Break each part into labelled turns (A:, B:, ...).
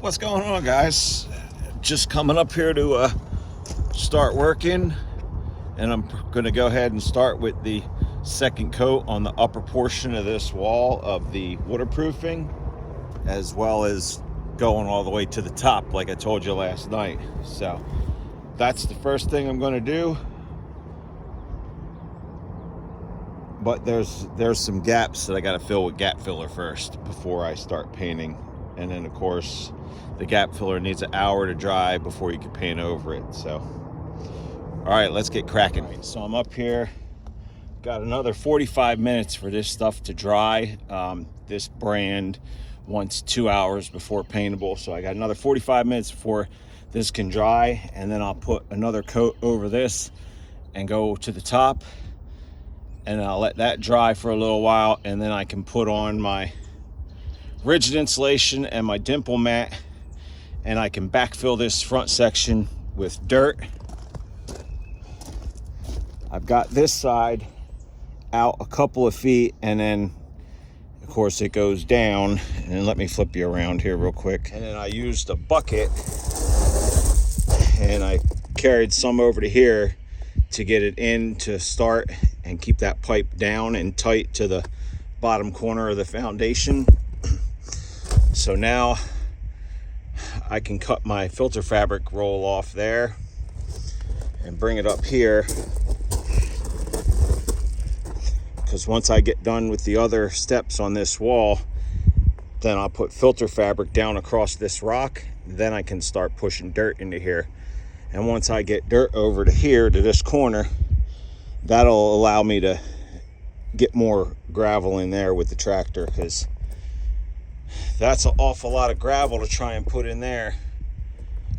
A: What's going on, guys? Just coming up here to start working, and I'm going to go ahead and start with the second coat on the upper portion of this wall of the waterproofing, as well as going all the way to the top like I told you last night. So that's the first thing I'm going to do. But there's some gaps that I got to fill with gap filler first before I start painting. And then of course the gap filler needs an hour to dry before you can paint over it. So all right, let's get cracking. Right, so I'm up here, got another 45 minutes for this stuff to dry. This brand wants 2 hours before paintable, so I got another 45 minutes before this can dry, and then I'll put another coat over this and go to the top, and I'll let that dry for a little while, and then I can put on my rigid insulation and my dimple mat, and I can backfill this front section with dirt. I've got this side out a couple of feet, and then of course it goes down. And let me flip you around here real quick. And then I used a bucket and I carried some over to here to get it in to start and keep that pipe down and tight to the bottom corner of the foundation. So now I can cut my filter fabric roll off there and bring it up here, because once I get done with the other steps on this wall, then I'll put filter fabric down across this rock. Then I can start pushing dirt into here. And once I get dirt over to here, to this corner, that'll allow me to get more gravel in there with the tractor, because that's an awful lot of gravel to try and put in there,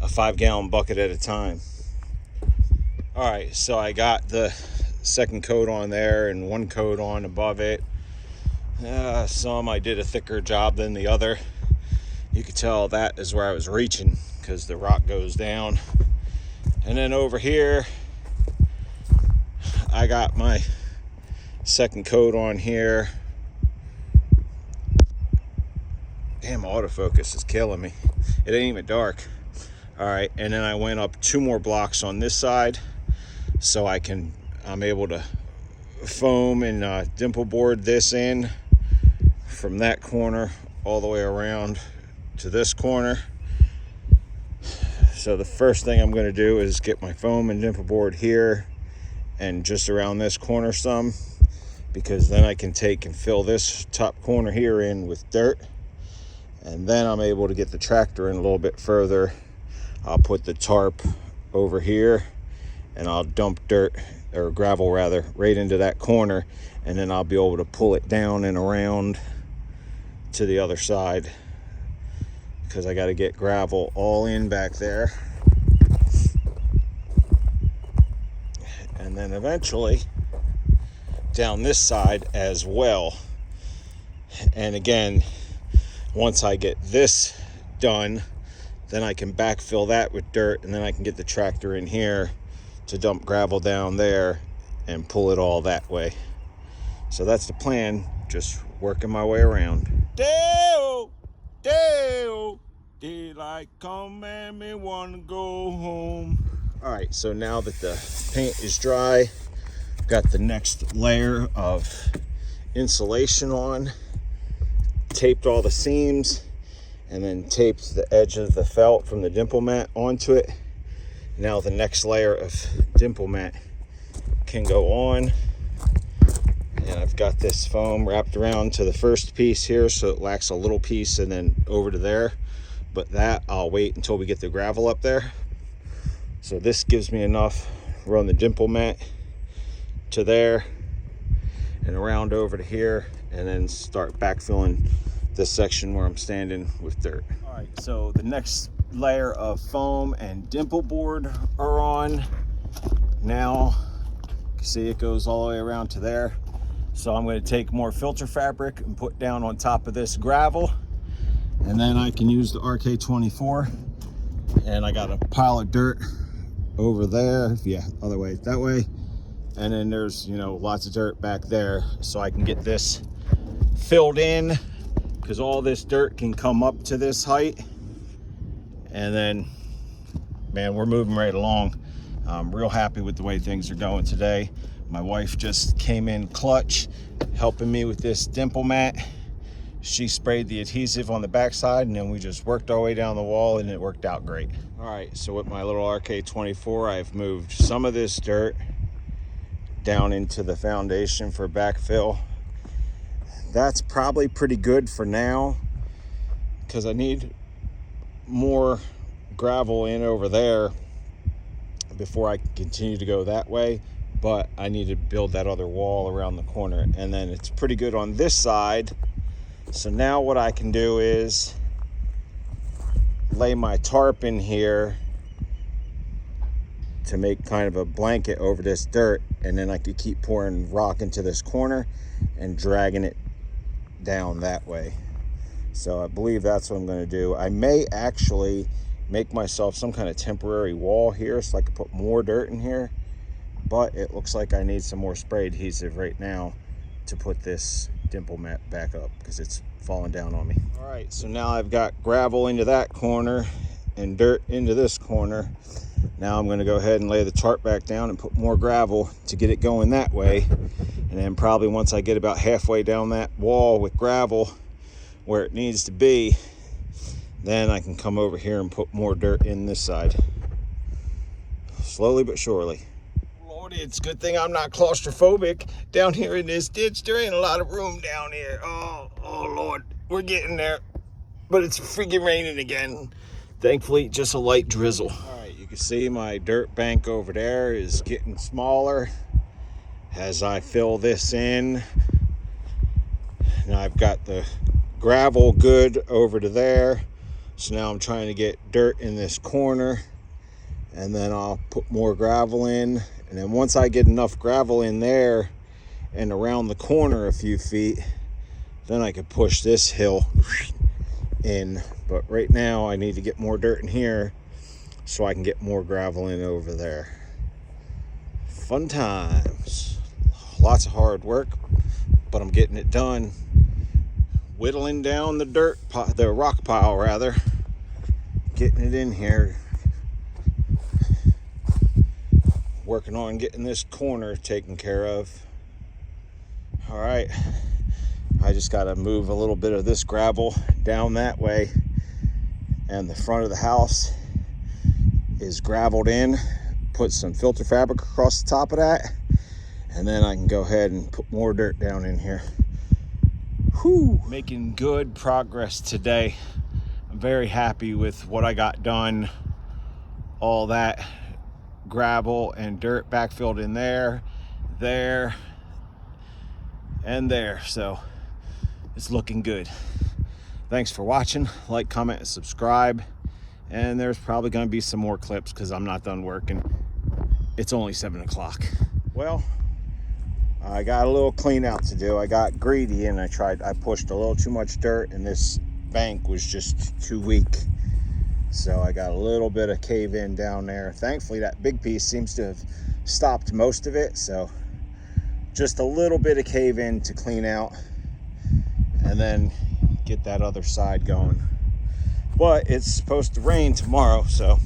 A: a 5-gallon bucket at a time. All right, so I got the second coat on there and one coat on above it. Some I did a thicker job than the other. You could tell that is where I was reaching, because the rock goes down. And then over here, I got my second coat on here. Damn, autofocus is killing me. It ain't even dark. All right, and then I went up 2 more blocks on this side, so I'm able to foam and dimple board this in from that corner all the way around to this corner. So the first thing I'm going to do is get my foam and dimple board here and just around this corner some, because then I can take and fill this top corner here in with dirt. And then I'm able to get the tractor in a little bit further. I'll put the tarp over here and I'll dump dirt, or gravel rather, right into that corner, and then I'll be able to pull it down and around to the other side, because I got to get gravel all in back there. And then eventually down this side as well. And again, once I get this done, then I can backfill that with dirt, and then I can get the tractor in here to dump gravel down there and pull it all that way. So that's the plan, just working my way around. Dale, daylight come and me wanna go home. All right, so now that the paint is dry, got the next layer of insulation on, taped all the seams, and then taped the edge of the felt from the dimple mat onto it. Now the next layer of dimple mat can go on, and I've got this foam wrapped around to the first piece here, so it lacks a little piece and then over to there, but that I'll wait until we get the gravel up there. So this gives me enough to run the dimple mat to there and around over to here, and then start backfilling this section where I'm standing with dirt. All right, so the next layer of foam and dimple board are on. Now, you can see it goes all the way around to there. So I'm going to take more filter fabric and put down on top of this gravel, and then I can use the RK24. And I got a pile of dirt over there, yeah, other way, that way. And then there's, you know, lots of dirt back there, so I can get this filled in, because all this dirt can come up to this height And then, man, we're moving right along. I'm real happy with the way things are going today. My wife just came in clutch, helping me with this dimple mat. She sprayed the adhesive on the backside, and then we just worked our way down the wall, and it worked out great. All right, so with my little RK24, I've moved some of this dirt down into the foundation for backfill. That's probably pretty good for now, because I need more gravel in over there before I can continue to go that way. But I need to build that other wall around the corner, and then it's pretty good on this side. So now what I can do is lay my tarp in here to make kind of a blanket over this dirt, and then I could keep pouring rock into this corner and dragging it down that way. So I believe that's what I'm going to do. I may actually make myself some kind of temporary wall here so I can put more dirt in here, but it looks like I need some more spray adhesive right now to put this dimple mat back up because it's falling down on me. All right, so now I've got gravel into that corner and dirt into this corner. Now I'm going to go ahead and lay the tarp back down and put more gravel to get it going that way. And then probably once I get about halfway down that wall with gravel where it needs to be, then I can come over here and put more dirt in this side. Slowly but surely. Lord, it's a good thing I'm not claustrophobic down here in this ditch. There ain't a lot of room down here. Oh Lord, we're getting there. But it's freaking raining again. Thankfully, just a light drizzle. All right, you can see my dirt bank over there is getting smaller as I fill this in. Now I've got the gravel good over to there. So now I'm trying to get dirt in this corner, and then I'll put more gravel in. And then once I get enough gravel in there and around the corner a few feet, then I could push this hill in. But right now I need to get more dirt in here so I can get more gravel in over there. Fun times. Lots of hard work, but I'm getting it done. Whittling down the rock pile rather, getting it in here. Working on getting this corner taken care of. All right, I just got to move a little bit of this gravel down that way, and the front of the house is gravelled in. Put some filter fabric across the top of that, and then I can go ahead and put more dirt down in here. Whew. Making good progress today. I'm very happy with what I got done. All that gravel and dirt backfilled in there, and there. So it's looking good. Thanks for watching. Like, comment, and subscribe. And there's probably going to be some more clips because I'm not done working. It's only 7 o'clock. Well, I got a little clean out to do. I got greedy and I pushed a little too much dirt, and this bank was just too weak. So I got a little bit of cave in down there. Thankfully that big piece seems to have stopped most of it. So just a little bit of cave in to clean out and then get that other side going. But it's supposed to rain tomorrow, so